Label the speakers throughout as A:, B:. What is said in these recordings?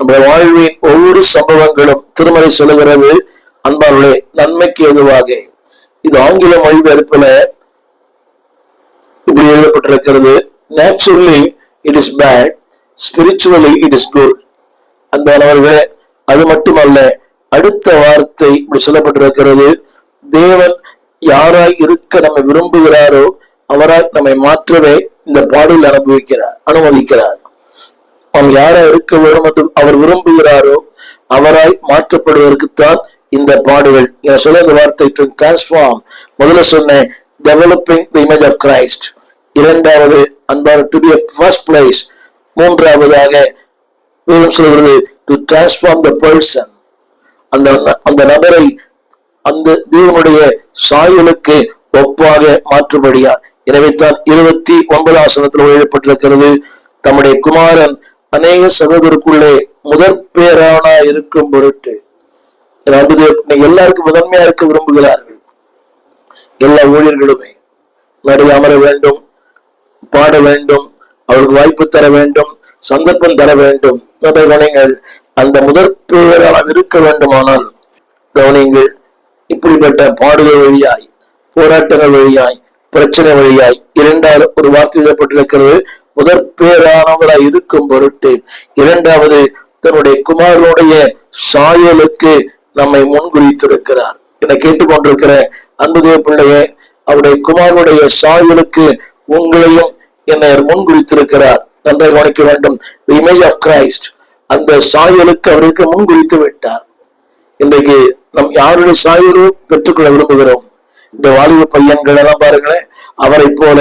A: நம்முடைய வாழ்வின் ஒவ்வொரு சம்பவங்களும் திருமறை சொல்லுகிறது அன்பார்களே நன்மைக்கு எதுவாக. இது ஆங்கில மொழிபெயர்ப்புல இப்படி எழுதப்பட்டிருக்கிறது. Naturally it is bad, spiritually it is good. அன்பானவர்களே, அது மட்டுமல்ல, அடுத்த வார்த்தை இப்படி சொல்லப்பட்டிருக்கிறது. தேவன் யாராய் இருக்க நம்மை விரும்புகிறாரோ அவராய் நம்மை மாற்றவே இந்த பாடலில் அனுமதிக்கிறார். நாம் யாராய் இருக்க வேண்டும் என்று அவர் விரும்புகிறாரோ அவராய் மாற்றப்படுவதற்குத்தான் இந்த பாடுகள். சொல்ல இந்த வார்த்தை டிரான்ஸ்ஃபார்ம். முதல்ல சொன்னேன் developing the image of Christ. இரண்டாவது அன்பான to be a first place. மூன்றாவதாக சொல்கிறது டு டிரான்ஸ்ஃபார்ம் த பர்சன். அந்த நபரை அந்த தேவனுடைய சாயலுக்கு ஒப்பாக மாற்றும்படியா. எனவே தான் 29 வசனத்தில் எழுதப்பட்டிருக்கிறது, தம்முடைய குமாரன் அநேக சகோதரருக்குள்ளே முதற் பேரானா இருக்கும் பொருட்டு. எல்லாருக்கும் முதன்மையா இருக்க விரும்புகிறார்கள். எல்லா ஊழியர்களுமே நடுவே அமர வேண்டும், பாட வேண்டும், அவருக்கு வாய்ப்பு தர வேண்டும், சந்தர்ப்பம் தர வேண்டும். கவனிங்கள், அந்த முதற் பேரான இருக்க வேண்டுமானால் கவனிங்கள், இப்படிப்பட்ட பாடுகள் வழியாய், போராட்டங்கள் வழியாய், பிரச்சனை வழியாய் இரண்டாவது ஒரு வார்த்தை எழுதப்பட்டிருக்கிறது, முதற் பேரானவராய் இருக்கும் பொருட்டு. இரண்டாவது தன்னுடைய குமாரனுடைய சாயலுக்கு நம்மை முன்குறித்திருக்கிறார். என்னை கேட்டுக்கொண்டிருக்கிற அன்புதேவ பிள்ளையே, அவருடைய குமாரனுடைய சாயலுக்கு உங்களையும் என்னை முன்குறித்திருக்கிறார். நன்றாக கவனிக்க வேண்டும். தி இமேஜ் ஆஃப் கிரைஸ்ட், அந்த சாயலுக்கு அவருக்கு முன்குறித்து விட்டார். இன்றைக்கு நம் யாருடைய சாயலும் பெற்றுக்கொள்ள விரும்புகிறோம். இந்த வாலிப பையன்கள் எல்லாம் பாருங்களேன், அவரை போல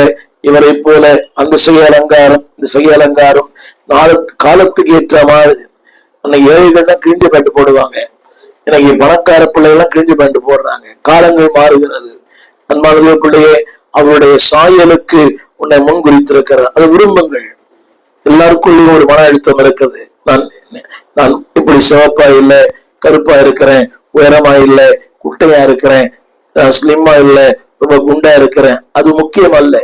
A: இவரை போல அந்த செய்ய அலங்காரம் இந்த செய்ய அலங்காரம் காலத்துக்கு ஏற்ற மாதிரி. அன்னைக்கு ஏழைகள் தான் கிழிஞ்ச பேண்ட் போடுவாங்க, இன்னைக்கு பணக்கார பிள்ளைகள்லாம் கிழிஞ்ச பேண்ட் போடுறாங்க. காலங்கள் மாறுகிறது. அன்பான பிள்ளையே, அவருடைய சாயலுக்கு உன்னை முன்குறித்திருக்கிறார். அதை விரும்புங்கள். எல்லாருக்குள்ளேயும் ஒரு மன அழுத்தம் இருக்குது. நான் இப்படி சிவப்பா இல்லை, கருப்பா இருக்கிறேன், உயரமா இல்லை, குட்டையா இருக்கிறேன், ஸ்லிம்மா இல்லை, ரொம்ப குண்டா இருக்கிறேன். அது முக்கியம் அல்ல.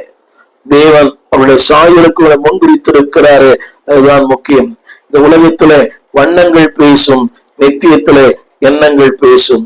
A: தேவன் அவருடைய சாயலுக்கு முன்குறித்திருக்கிறாரு, அதுதான் முக்கியம். இந்த உலகத்துல வண்ணங்கள் பேசும், நித்தியத்திலே எண்ணங்கள் பேசும்.